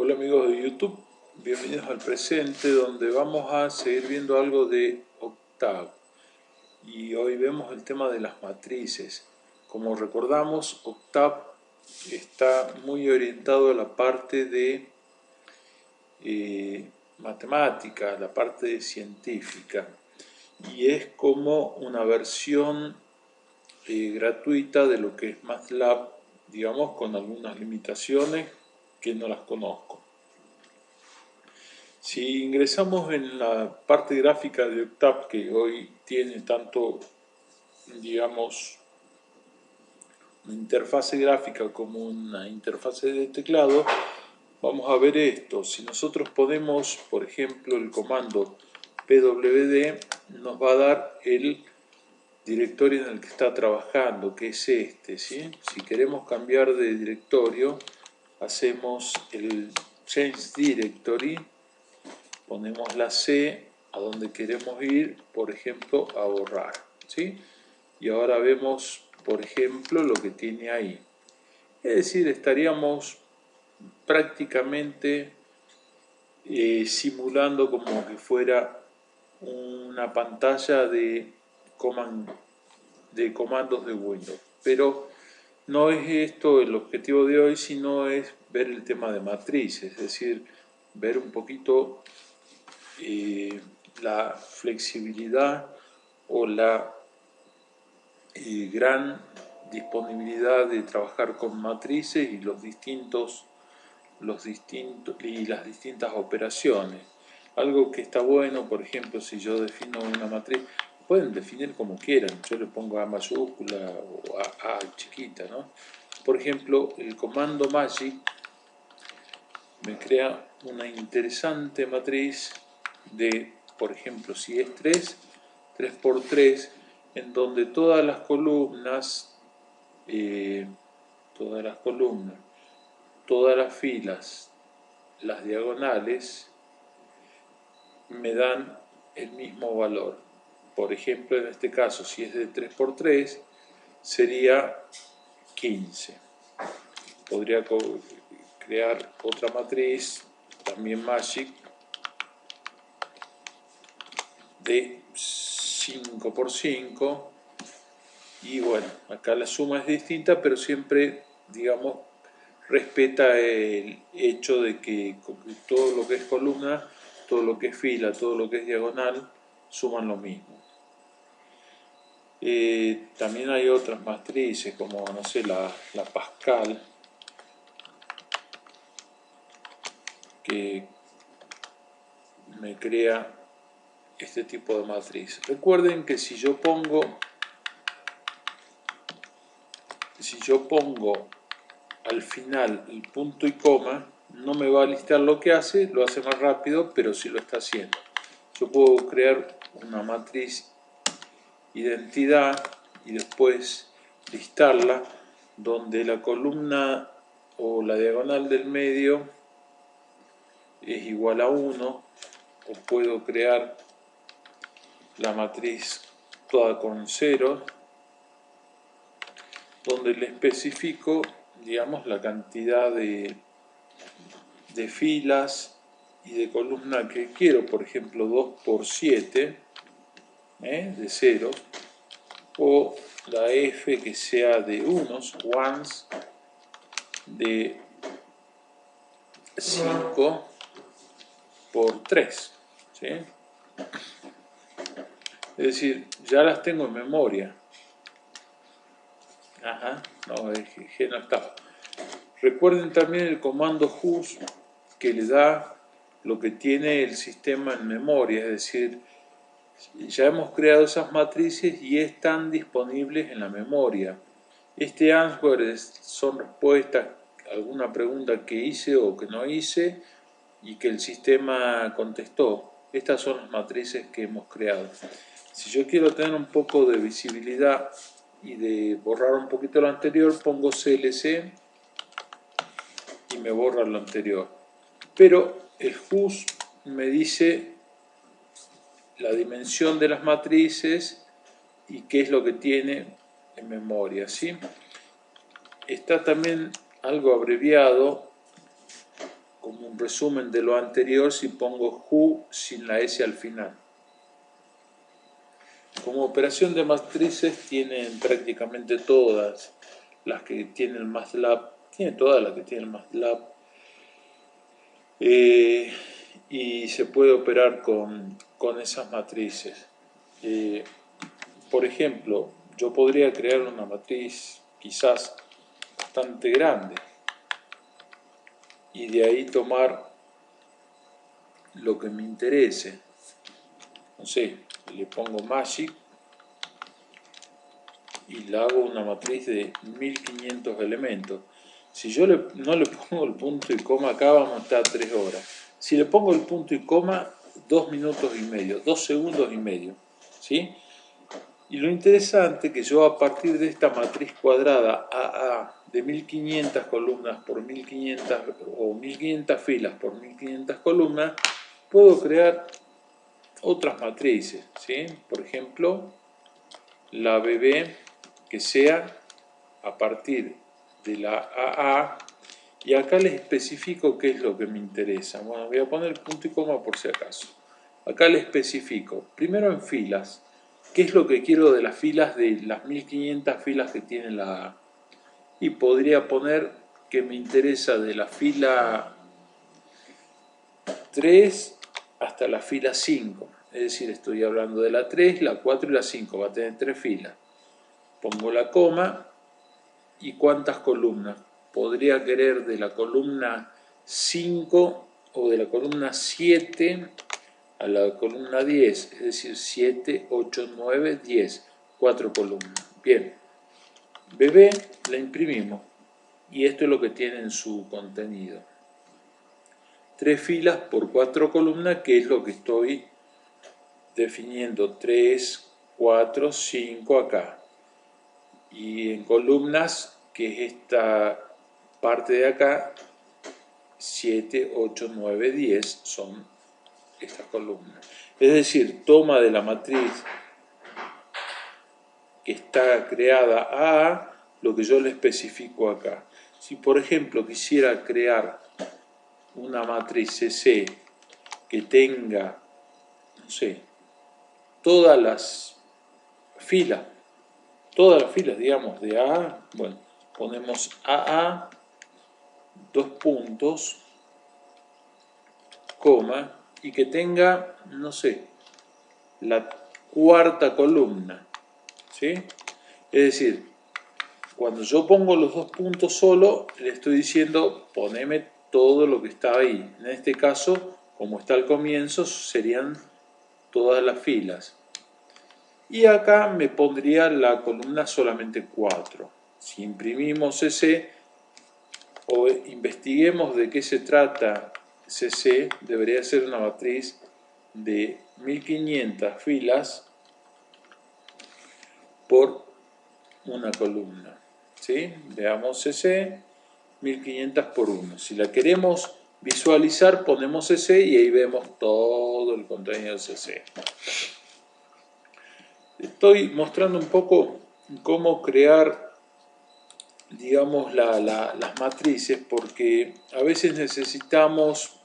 Hola amigos de YouTube, bienvenidos al presente donde vamos a seguir viendo algo de Octave y hoy vemos el tema de las matrices. Como recordamos, Octave está muy orientado a la parte de matemática, la parte científica, y es como una versión gratuita de lo que es MATLAB, digamos, con algunas limitaciones que no las conozco. Si ingresamos en la parte gráfica de Octave, que hoy tiene tanto, digamos, una interfase gráfica como una interfase de teclado, vamos a ver esto. Si nosotros ponemos, por ejemplo, el comando pwd, nos va a dar el directorio en el que está trabajando, que es este, ¿sí? Si queremos cambiar de directorio, hacemos el change directory, ponemos la C a donde queremos ir, por ejemplo, a borrar, ¿sí? Y ahora vemos, por ejemplo, lo que tiene ahí. Es decir, estaríamos prácticamente simulando como que fuera una pantalla de comandos de Windows. Pero no es esto el objetivo de hoy, sino es ver el tema de matrices, es decir, ver un poquito la flexibilidad o la gran disponibilidad de trabajar con matrices y las distintas operaciones. Algo que está bueno, por ejemplo, si yo defino una matriz, pueden definir como quieran, yo le pongo A mayúscula o A chiquita, ¿no? Por ejemplo, el comando magic me crea una interesante matriz de, por ejemplo, si es 3 por 3, en donde todas las columnas, todas las filas, las diagonales, me dan el mismo valor. Por ejemplo, en este caso, si es de 3 por 3, sería 15. Podría crear otra matriz, también Magic, de 5 por 5, y bueno, acá la suma es distinta, pero siempre, digamos, respeta el hecho de que todo lo que es columna, todo lo que es fila, todo lo que es diagonal, suman lo mismo. También hay otras matrices como, no sé, la Pascal, que me crea este tipo de matriz. Recuerden que si yo pongo al final el punto y coma, no me va a listar lo que hace, lo hace más rápido, pero sí lo está haciendo. Yo puedo crear una matriz identidad y después listarla donde la columna o la diagonal del medio es igual a 1, o puedo crear la matriz toda con 0, donde le especifico, digamos, la cantidad de filas y de columna que quiero, por ejemplo 2 por 7 de 0, o la F que sea de unos, ones, de 5 por 3, ¿sí? Es decir, ya las tengo en memoria. No, el G no estaba. Recuerden también el comando whos, que le da lo que tiene el sistema en memoria, es decir, ya hemos creado esas matrices y están disponibles en la memoria. Este answer son respuestas a alguna pregunta que hice o que no hice y que el sistema contestó. Estas son las matrices que hemos creado. Si yo quiero tener un poco de visibilidad y de borrar un poquito lo anterior, pongo CLC y me borra lo anterior. Pero el whos me dice la dimensión de las matrices y qué es lo que tiene en memoria, ¿sí? Está también algo abreviado como un resumen de lo anterior si pongo who sin la S al final. Como operación de matrices tienen prácticamente todas las que tiene el MATLAB, tiene todas las que tiene el MATLAB, y se puede operar con esas matrices. Por ejemplo, yo podría crear una matriz quizás bastante grande y de ahí tomar lo que me interese. No sé, le pongo Magic y le hago una matriz de 1500 elementos. Si yo no le pongo el punto y coma acá, vamos a estar 3 horas. Si le pongo el punto y coma, 2 minutos y medio, 2 segundos y medio, ¿sí? Y lo interesante es que yo a partir de esta matriz cuadrada AA de 1500 columnas por 1500 o 1500 filas por 1500 columnas, puedo crear otras matrices, ¿sí? Por ejemplo, la BB que sea a partir de la AA, y acá les especifico qué es lo que me interesa. Bueno, voy a poner punto y coma por si acaso. Acá les especifico, primero en filas, qué es lo que quiero de las filas, de las 1500 filas que tiene la A. Y podría poner que me interesa de la fila 3 hasta la fila 5. Es decir, estoy hablando de la 3, la 4 y la 5. Va a tener 3 filas. Pongo la coma y cuántas columnas. Podría querer de la columna 5 o de la columna 7 a la columna 10, es decir, 7, 8, 9, 10, 4 columnas. Bien, BB la imprimimos y esto es lo que tiene en su contenido. 3 filas por 4 columnas, que es lo que estoy definiendo. 3, 4, 5 acá. Y en columnas, que es esta parte de acá, 7, 8, 9, 10 son estas columnas. Es decir, toma de la matriz que está creada A, lo que yo le especifico acá. Si por ejemplo quisiera crear una matriz CC que tenga, no sé, todas las filas, digamos, de A, bueno, ponemos AA, 2 puntos, coma, y que tenga, no sé, la cuarta columna, ¿sí? Es decir, cuando yo pongo los 2 puntos solo, le estoy diciendo, poneme todo lo que está ahí. En este caso, como está al comienzo, serían todas las filas. Y acá me pondría la columna solamente 4. Si imprimimos ese o investiguemos de qué se trata CC, debería ser una matriz de 1500 filas por una columna, ¿sí? Veamos CC, 1500 por 1. Si la queremos visualizar, ponemos CC y ahí vemos todo el contenido de CC. Estoy mostrando un poco cómo crear, digamos, las matrices, porque a veces necesitamos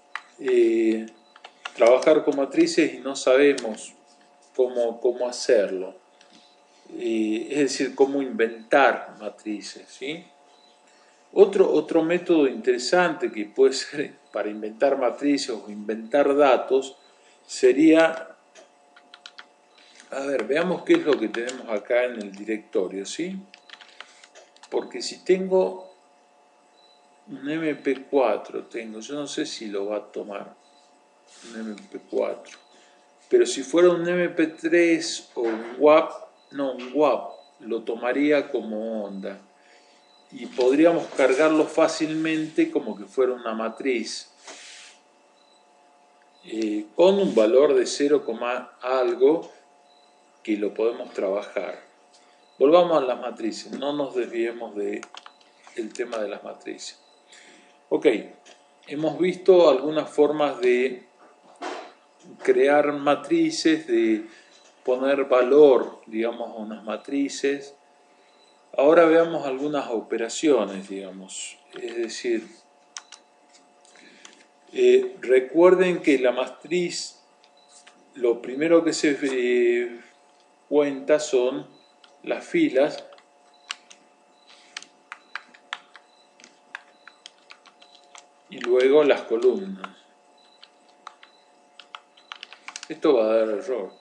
trabajar con matrices y no sabemos cómo hacerlo. Es decir, cómo inventar matrices, ¿sí? Otro método interesante que puede ser para inventar matrices o inventar datos sería, a ver, veamos qué es lo que tenemos acá en el directorio, ¿sí? Porque si tengo un MP4, yo no sé si lo va a tomar un MP4, pero si fuera un MP3 o un WAP, no, un WAP, lo tomaría como onda. Y podríamos cargarlo fácilmente como que fuera una matriz con un valor de 0, algo que lo podemos trabajar. Volvamos a las matrices, no nos desviemos del tema de las matrices. Ok, hemos visto algunas formas de crear matrices, de poner valor, digamos, a unas matrices. Ahora veamos algunas operaciones, digamos, es decir, Recuerden que la matriz, lo primero que se cuenta son las filas y luego las columnas. Esto va a dar error.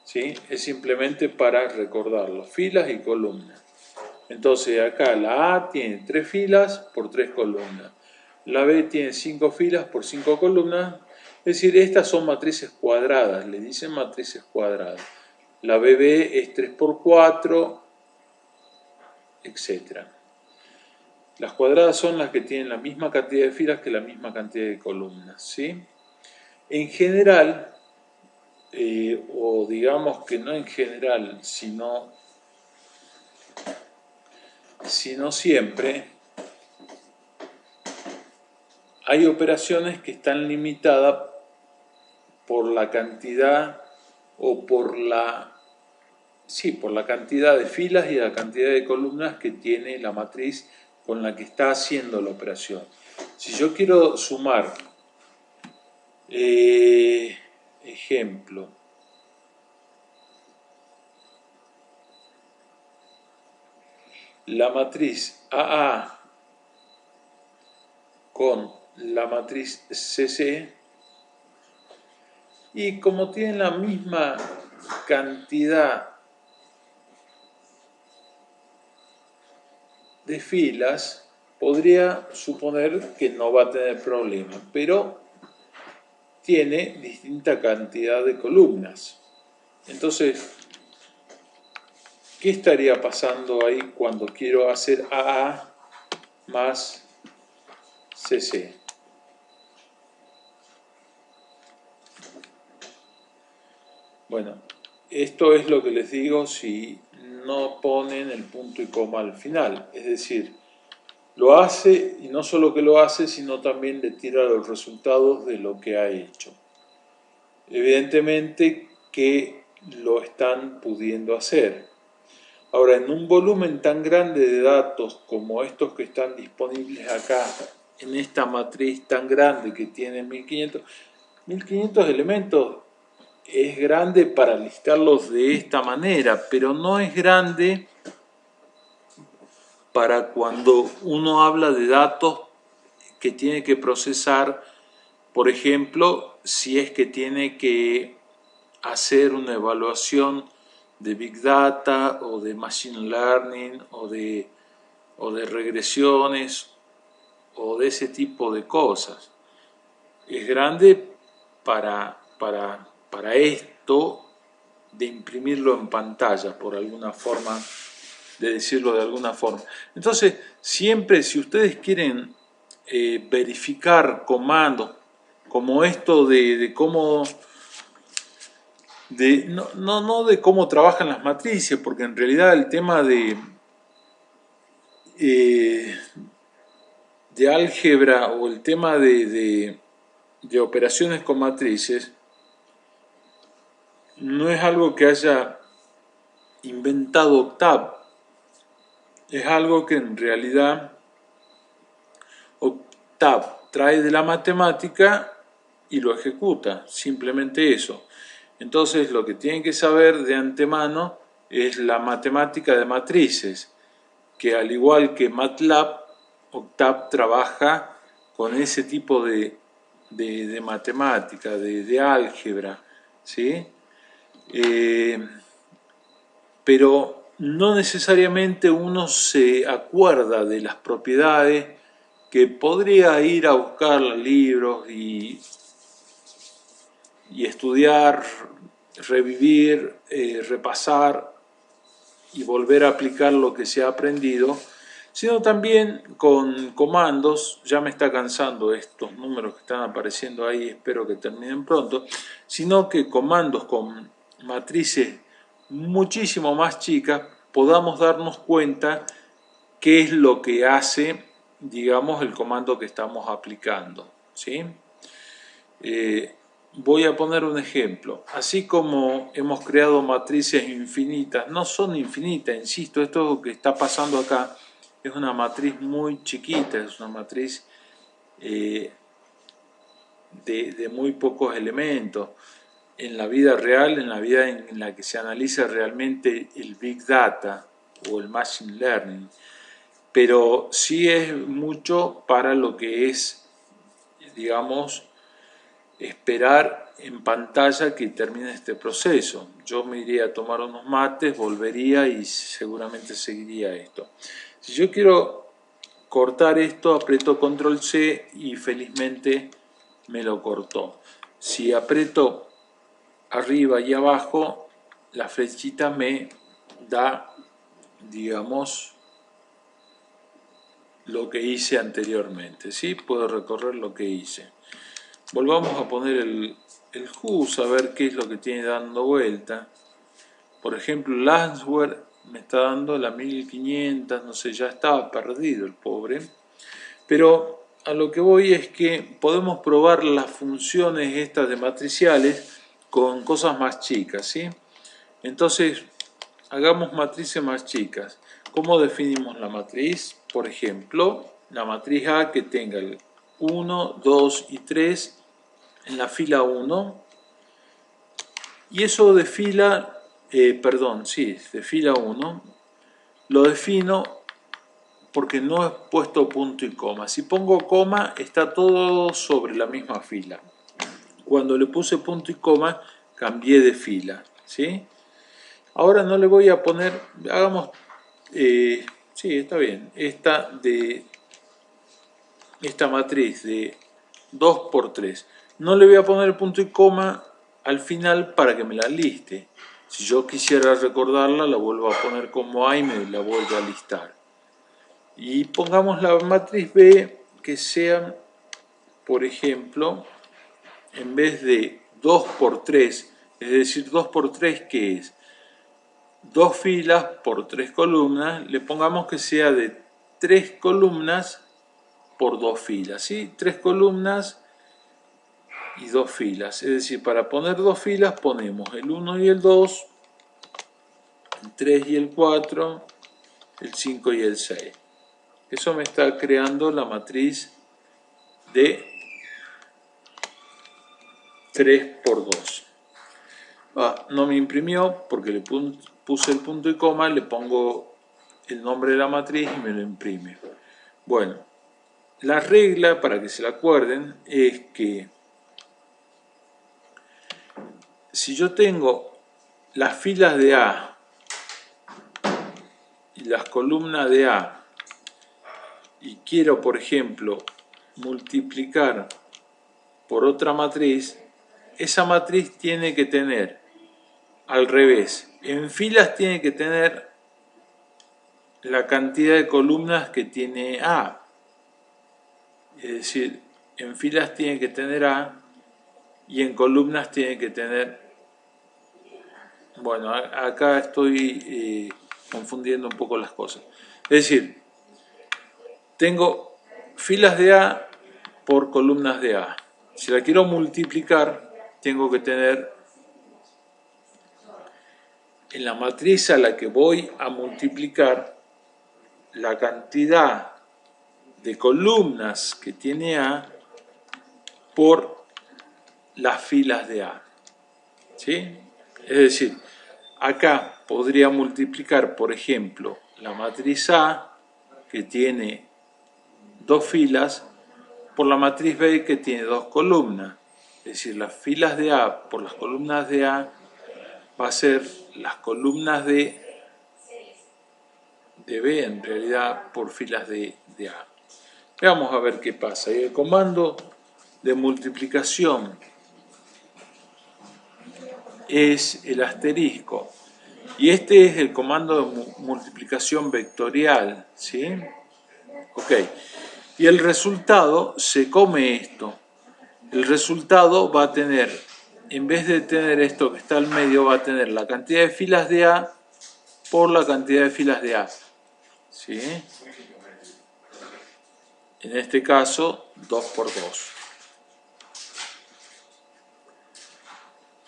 ¿Sí? Es simplemente para recordarlo, filas y columnas. Entonces acá la A tiene 3 filas por 3 columnas. La B tiene 5 filas por 5 columnas. Es decir, estas son matrices cuadradas, le dicen matrices cuadradas. La BB es 3 por 4, etc. Las cuadradas son las que tienen la misma cantidad de filas que la misma cantidad de columnas, ¿sí? En general, o digamos que no en general, sino siempre, hay operaciones que están limitadas por la cantidad o por la cantidad de filas y la cantidad de columnas que tiene la matriz con la que está haciendo la operación. Si yo quiero sumar, ejemplo, la matriz AA con la matriz CC, y como tienen la misma cantidad de filas, podría suponer que no va a tener problema, pero tiene distinta cantidad de columnas. Entonces, ¿qué estaría pasando ahí cuando quiero hacer AA más CC? Bueno, esto es lo que les digo si no ponen el punto y coma al final. Es decir, lo hace, y no solo que lo hace, sino también le tira los resultados de lo que ha hecho. Evidentemente que lo están pudiendo hacer. Ahora, en un volumen tan grande de datos como estos que están disponibles acá, en esta matriz tan grande que tiene 1500 elementos, es grande para listarlos de esta manera, pero no es grande para cuando uno habla de datos que tiene que procesar, por ejemplo, si es que tiene que hacer una evaluación de Big Data o de Machine Learning o de regresiones o de ese tipo de cosas. Es grande para esto de imprimirlo en pantalla, por alguna forma, de decirlo de alguna forma. Entonces, siempre si ustedes quieren verificar comandos como esto de cómo, no de cómo trabajan las matrices, porque en realidad el tema de álgebra o el tema de operaciones con matrices no es algo que haya inventado Octave, es algo que en realidad Octave trae de la matemática y lo ejecuta, simplemente eso. Entonces lo que tienen que saber de antemano es la matemática de matrices, que al igual que MATLAB, Octave trabaja con ese tipo de matemática, de álgebra, ¿sí? Pero no necesariamente uno se acuerda de las propiedades, que podría ir a buscar libros y estudiar, revivir, repasar y volver a aplicar lo que se ha aprendido, sino también con comandos. Ya me está cansando estos números que están apareciendo ahí, espero que terminen pronto, sino que comandos con matrices muchísimo más chicas podamos darnos cuenta qué es lo que hace, digamos, el comando que estamos aplicando, ¿sí? Voy a poner un ejemplo. Así como hemos creado matrices infinitas, no son infinitas, insisto, esto que está pasando acá es una matriz muy chiquita, es una matriz de muy pocos elementos. En la vida real, en la vida en la que se analiza realmente el Big Data o el Machine Learning, pero sí es mucho para lo que es, digamos, esperar en pantalla que termine este proceso. Yo me iría a tomar unos mates, volvería y seguramente seguiría esto. Si yo quiero cortar esto, aprieto Control C y felizmente me lo cortó. Si aprieto arriba y abajo, la flechita me da, digamos, lo que hice anteriormente, ¿sí? Puedo recorrer lo que hice. Volvamos a poner el HUS a ver qué es lo que tiene dando vuelta. Por ejemplo, el Answer me está dando la 1500, no sé, ya estaba perdido el pobre. Pero a lo que voy es que podemos probar las funciones estas de matriciales con cosas más chicas, ¿sí? Entonces, hagamos matrices más chicas. ¿Cómo definimos la matriz? Por ejemplo, la matriz A que tenga el 1, 2 y 3 en la fila 1. Y eso de fila, de fila 1, lo defino porque no he puesto punto y coma. Si pongo coma, está todo sobre la misma fila. Cuando le puse punto y coma, cambié de fila, ¿sí? Ahora no le voy a poner, hagamos, sí, está bien, esta matriz de 2 por 3. No le voy a poner punto y coma al final para que me la liste. Si yo quisiera recordarla, la vuelvo a poner como A y me la vuelvo a listar. Y pongamos la matriz B que sea, por ejemplo, en vez de 2 por 3, es decir, 2 por 3, ¿qué es? 2 filas por 3 columnas, le pongamos que sea de 3 columnas por 2 filas, ¿sí? 3 columnas y 2 filas, es decir, para poner 2 filas ponemos el 1 y el 2, el 3 y el 4, el 5 y el 6. Eso me está creando la matriz de 3 por 2. No me imprimió porque le puse el punto y coma, le pongo el nombre de la matriz y me lo imprime. Bueno, la regla, para que se la acuerden, es que si yo tengo las filas de A y las columnas de A y quiero, por ejemplo, multiplicar por otra matriz, esa matriz tiene que tener al revés. En filas tiene que tener la cantidad de columnas que tiene A. Es decir, en filas tiene que tener A y en columnas tiene que tener... Bueno, acá estoy confundiendo un poco las cosas. Es decir, tengo filas de A por columnas de A. Si la quiero multiplicar, tengo que tener en la matriz a la que voy a multiplicar la cantidad de columnas que tiene A por las filas de A. ¿Sí? Es decir, acá podría multiplicar, por ejemplo, la matriz A, que tiene 2 filas, por la matriz B, que tiene 2 columnas. Es decir, las filas de A por las columnas de A va a ser las columnas de B, en realidad, por filas de A. Vamos a ver qué pasa. Y el comando de multiplicación es el asterisco. Y este es el comando de multiplicación vectorial, ¿sí? Ok. Y el resultado se come esto. El resultado va a tener, en vez de tener esto que está al medio, va a tener la cantidad de filas de A por la cantidad de filas de A. ¿Sí? En este caso, 2 por 2.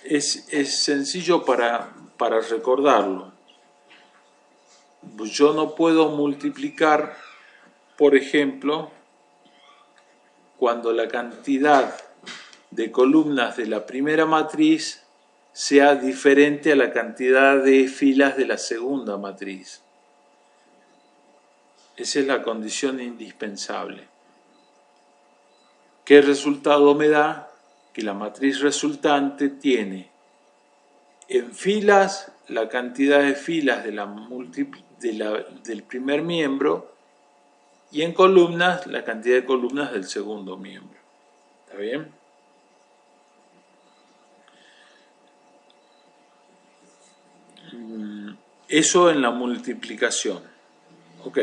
Es sencillo para recordarlo. Yo no puedo multiplicar por ejemplo, cuando la cantidad de columnas de la primera matriz sea diferente a la cantidad de filas de la segunda matriz. Esa es la condición indispensable. ¿Qué resultado me da? Que la matriz resultante tiene en filas la cantidad de filas del primer miembro y en columnas la cantidad de columnas del segundo miembro. ¿Está bien? Eso en la multiplicación. Ok.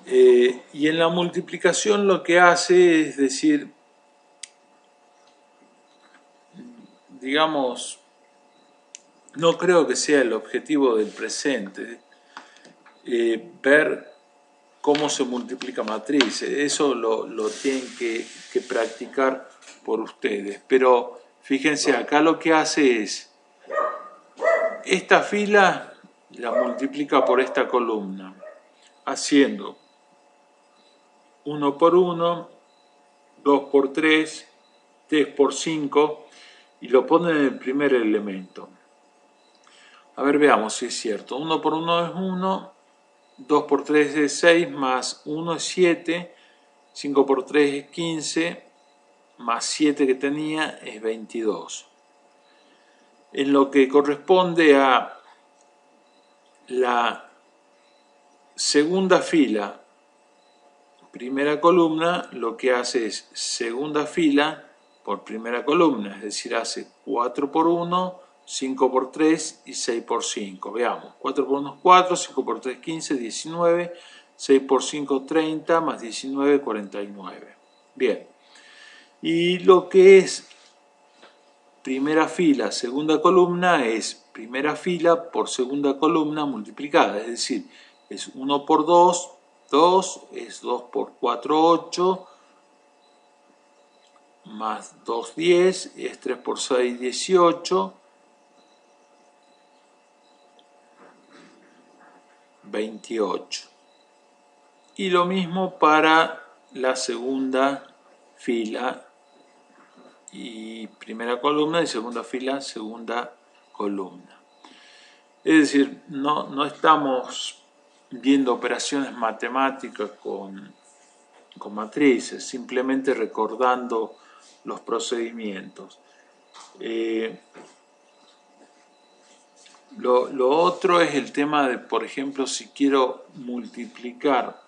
Y en la multiplicación lo que hace es decir, digamos, no creo que sea el objetivo del presente, ver cómo se multiplica matrices. Eso lo tienen que practicar por ustedes. Pero fíjense, acá lo que hace es, esta fila la multiplica por esta columna, haciendo 1 por 1, 2 por 3, 3 por 5, y lo pone en el primer elemento. A ver, veamos si es cierto. 1 por 1 es 1, 2 por 3 es 6, más 1 es 7, 5 por 3 es 15, más 7 que tenía es 22. En lo que corresponde a la segunda fila, primera columna, lo que hace es segunda fila por primera columna, es decir, hace 4 por 1, 5 por 3 y 6 por 5. Veamos, 4 por 1 es 4, 5 por 3 15, 19, 6 por 5 30, más 19, 49. Bien, y lo que es primera fila, segunda columna es primera fila por segunda columna multiplicada, es decir, es 1 por 2, 2, es 2 por 4, 8, más 2, 10, es 3 por 6, 18, 28. Y lo mismo para la segunda fila y primera columna y segunda fila, segunda columna. Es decir, no estamos viendo operaciones matemáticas con matrices, simplemente recordando los procedimientos. Lo otro es el tema de, por ejemplo, si quiero multiplicar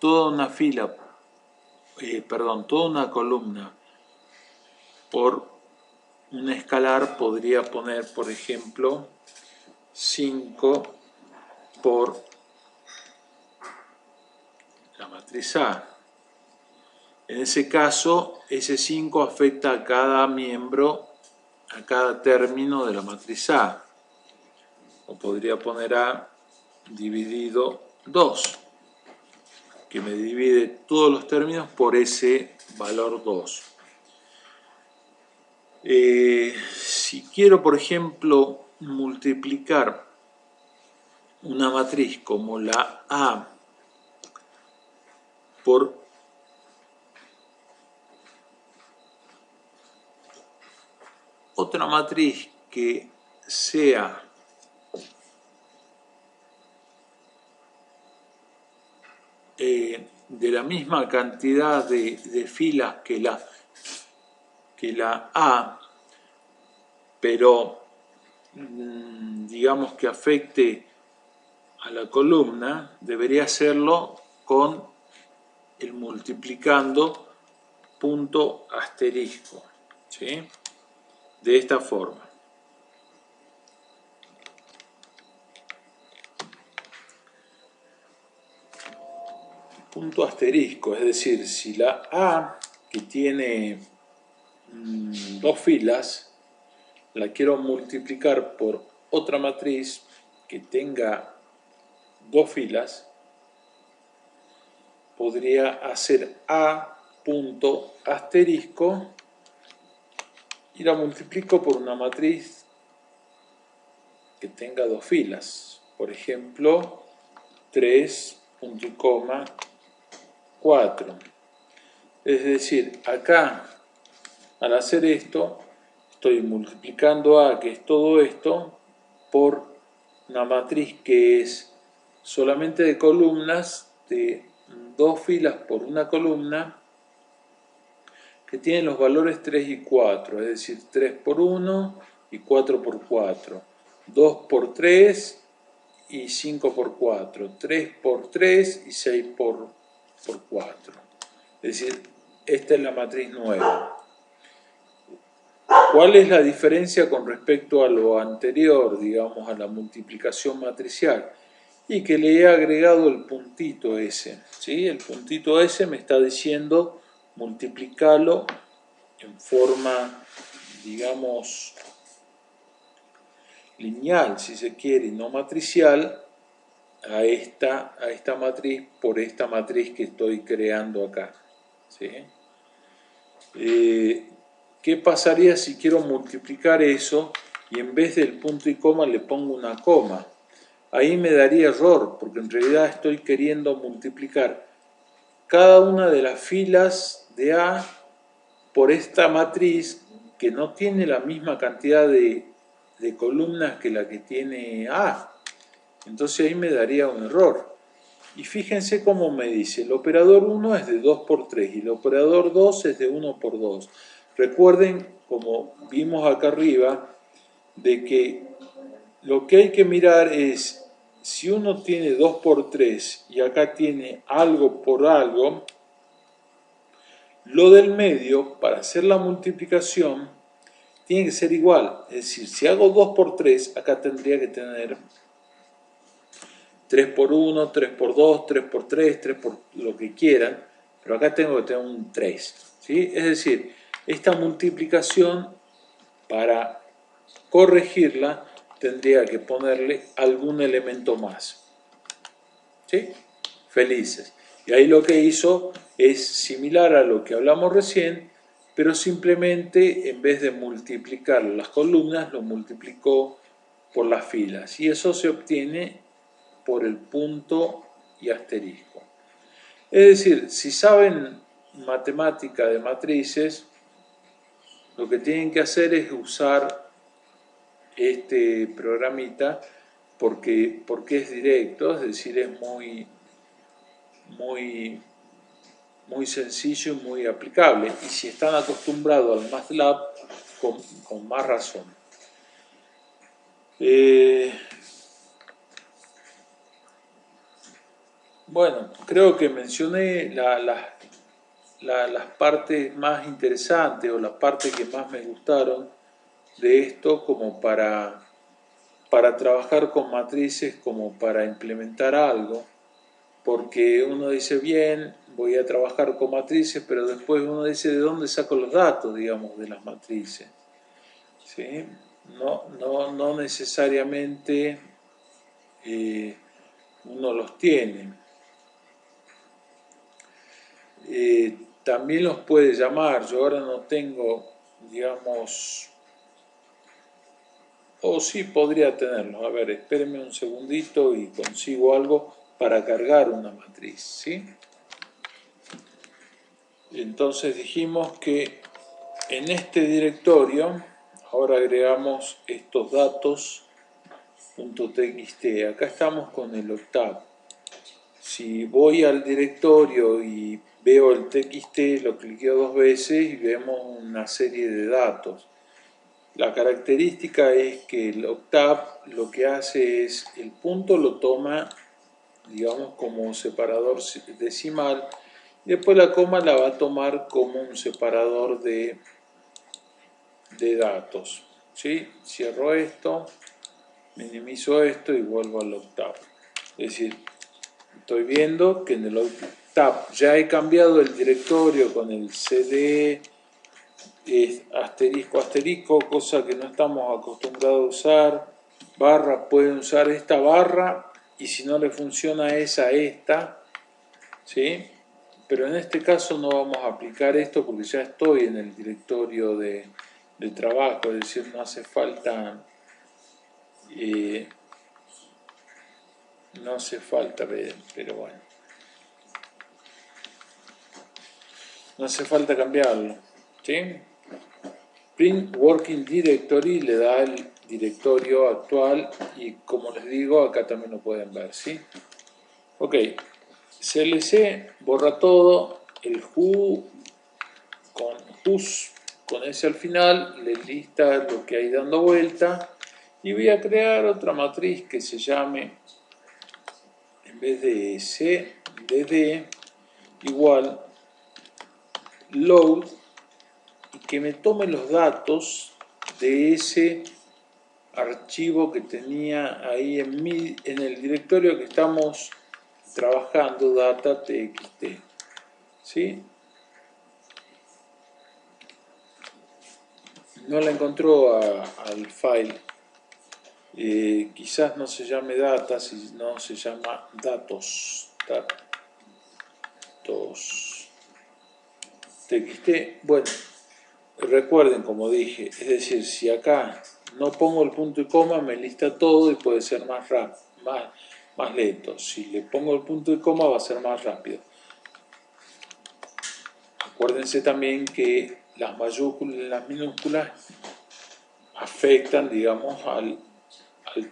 toda una fila, toda una columna por un escalar, podría poner, por ejemplo, 5 por la matriz A. En ese caso, ese 5 afecta a cada miembro, a cada término de la matriz A. O podría poner A dividido 2, que me divide todos los términos por ese valor 2. Si quiero, por ejemplo, multiplicar una matriz como la A por otra matriz que sea de la misma cantidad de filas que la A, pero digamos que afecte a la columna, debería hacerlo con el multiplicando punto asterisco, ¿sí? De esta forma. Punto asterisco, es decir, si la A, que tiene dos filas, la quiero multiplicar por otra matriz que tenga dos filas, podría hacer A punto asterisco y la multiplico por una matriz que tenga dos filas. Por ejemplo, 3, punto y coma, 4. Es decir, acá, al hacer esto, estoy multiplicando A, que es todo esto, por una matriz que es solamente de columnas, de 2 filas por una columna, que tiene los valores 3 y 4, es decir, 3 por 1 y 4 por 4, 2 por 3 y 5 por 4, 3 por 3 y 6 por 4. Es decir, esta es la matriz nueva. ¿Cuál es la diferencia con respecto a lo anterior, digamos, a la multiplicación matricial? Y que le he agregado el puntito S, ¿sí? El puntito S me está diciendo multiplicarlo en forma, digamos, lineal, si se quiere, y no matricial, a esta matriz por esta matriz que estoy creando acá, ¿sí? ¿Qué pasaría si quiero multiplicar eso y en vez del punto y coma le pongo una coma? Ahí me daría error, porque en realidad estoy queriendo multiplicar cada una de las filas de A por esta matriz que no tiene la misma cantidad de columnas que la que tiene A. Entonces ahí me daría un error. Y fíjense cómo me dice, el operador 1 es de 2 por 3 y el operador 2 es de 1 por 2. Recuerden, como vimos acá arriba, de que lo que hay que mirar es, si uno tiene 2 por 3 y acá tiene algo por algo, lo del medio, para hacer la multiplicación, tiene que ser igual. Es decir, si hago 2 por 3, acá tendría que tener 3 por 1, 3 por 2, 3 por 3, 3 por lo que quieran, pero acá tengo que tener un 3. ¿Sí? Es decir, esta multiplicación, para corregirla, tendría que ponerle algún elemento más. ¿Sí? Felices. Y ahí lo que hizo es similar a lo que hablamos recién, pero simplemente en vez de multiplicar las columnas, lo multiplicó por las filas. Y eso se obtiene por el punto y asterisco. Es decir, si saben matemática de matrices, lo que tienen que hacer es usar este programita porque es directo, es decir, es muy sencillo y muy aplicable. Y si están acostumbrados al MATLAB, con más razón. Bueno, creo que mencioné las partes más interesantes o las partes que más me gustaron de esto como para trabajar con matrices, como para implementar algo, porque uno dice, bien, voy a trabajar con matrices, pero después uno dice, ¿de dónde saco los datos, digamos, de las matrices? ¿Sí? No necesariamente uno los tiene. También los puede llamar, yo ahora no tengo, digamos, o sí podría tenerlos. A ver, espérenme un segundito y consigo algo para cargar una matriz, ¿sí? Entonces dijimos que en este directorio, ahora agregamos estos datos .txt, acá estamos con el octavo. Si voy al directorio y veo el txt, lo cliqueo 2 veces y vemos una serie de datos. La característica es que el octave lo que hace es, el punto lo toma, digamos, como separador decimal, y después la coma la va a tomar como un separador de datos. ¿Sí? Cierro esto, minimizo esto y vuelvo al octave. Es decir, estoy viendo que en el octave ya he cambiado el directorio con el cd asterisco asterisco, cosa que no estamos acostumbrados a usar. Barra, pueden usar esta barra y si no le funciona esta, ¿sí? Pero en este caso no vamos a aplicar esto porque ya estoy en el directorio de trabajo, es decir, no hace falta no hace falta ver, pero bueno, no hace falta cambiarlo, ¿sí? Print Working Directory le da el directorio actual y como les digo, acá también lo pueden ver, ¿sí? Ok, CLC borra todo, el who con whos con ese al final le lista lo que hay dando vuelta y voy a crear otra matriz que se llame, en vez de cdd, igual load, y que me tome los datos de ese archivo que tenía ahí en el directorio que estamos trabajando, data.txt, ¿sí? No la encontró al file, quizás no se llame data, sino se llama datos, txt. Bueno, recuerden, como dije, es decir, si acá no pongo el punto y coma, me lista todo y puede ser más lento. Si le pongo el punto y coma, va a ser más rápido. Acuérdense también que las mayúsculas y las minúsculas afectan, digamos, al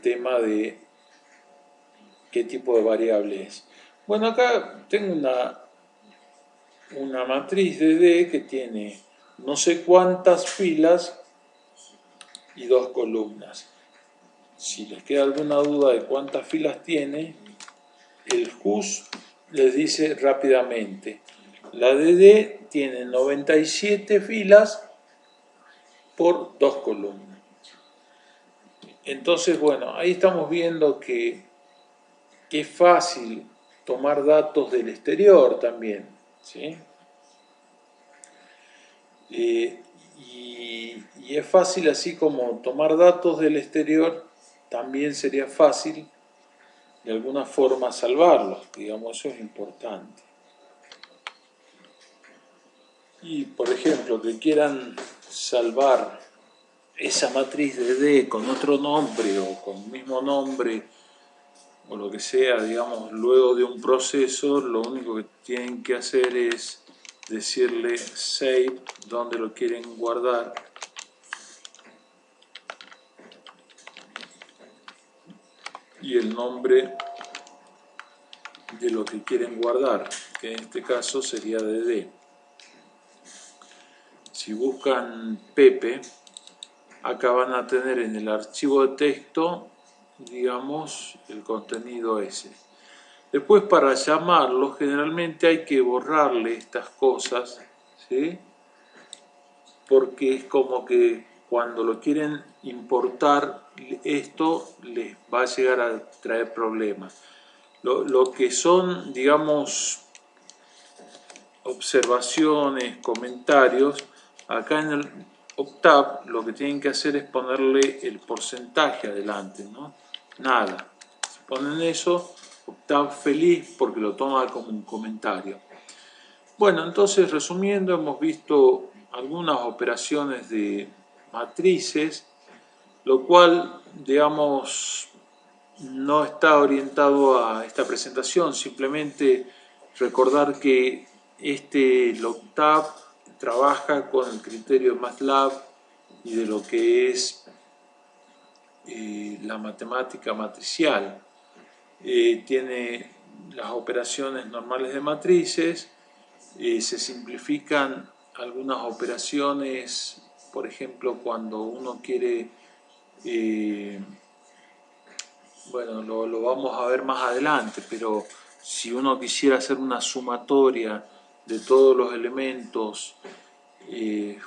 tema de qué tipo de variable es. Bueno, acá tengo una matriz de D que tiene no sé cuántas filas y 2 columnas. Si les queda alguna duda de cuántas filas tiene, el whos les dice rápidamente. La DD tiene 97 filas por 2 columnas. Entonces, bueno, ahí estamos viendo que es fácil tomar datos del exterior también, ¿sí? Y es fácil, así como tomar datos del exterior, también sería fácil de alguna forma salvarlos, digamos, eso es importante. Y por ejemplo, que quieran salvar esa matriz de D con otro nombre o con el mismo nombre o lo que sea, digamos, luego de un proceso, lo único que tienen que hacer es decirle save donde lo quieren guardar y el nombre de lo que quieren guardar, que en este caso sería dd. Si buscan Pepe, acá van a tener en el archivo de texto, digamos, el contenido ese. Después, para llamarlo, generalmente hay que borrarle estas cosas, ¿sí? Porque es como que cuando lo quieren importar, esto les va a llegar a traer problemas. Lo que son, digamos, observaciones, comentarios, acá en el Octave lo que tienen que hacer es ponerle el porcentaje adelante, ¿no? Nada. Si ponen eso, Octave feliz porque lo toma como un comentario. Bueno, entonces resumiendo, hemos visto algunas operaciones de matrices, lo cual, digamos, no está orientado a esta presentación, simplemente recordar que Octave trabaja con el criterio de MATLAB y de lo que es la matemática matricial. Tiene las operaciones normales de matrices, se simplifican algunas operaciones, por ejemplo, cuando uno quiere, bueno, lo vamos a ver más adelante, pero si uno quisiera hacer una sumatoria de todos los elementos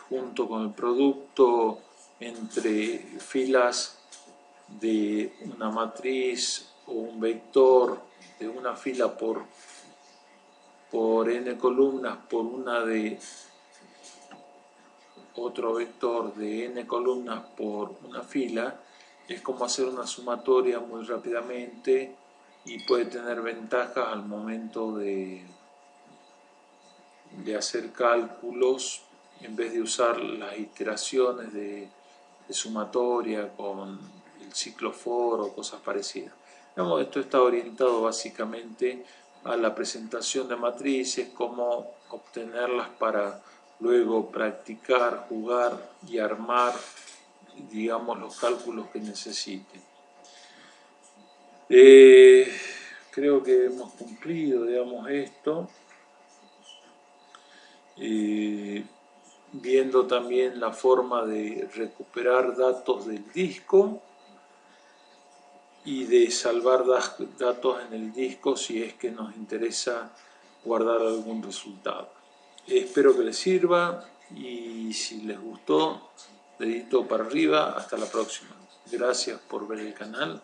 junto con el producto entre filas de una matriz o un vector de una fila por n columnas por una de otro vector de n columnas por una fila, es como hacer una sumatoria muy rápidamente y puede tener ventajas al momento de hacer cálculos en vez de usar las iteraciones de sumatoria con el ciclo for o cosas parecidas. Digamos, esto está orientado básicamente a la presentación de matrices, cómo obtenerlas para luego practicar, jugar y armar, digamos, los cálculos que necesiten. Creo que hemos cumplido, digamos, esto. Viendo también la forma de recuperar datos del disco y de salvar datos en el disco si es que nos interesa guardar algún resultado. Espero que les sirva y si les gustó, dedito para arriba. Hasta la próxima. Gracias por ver el canal.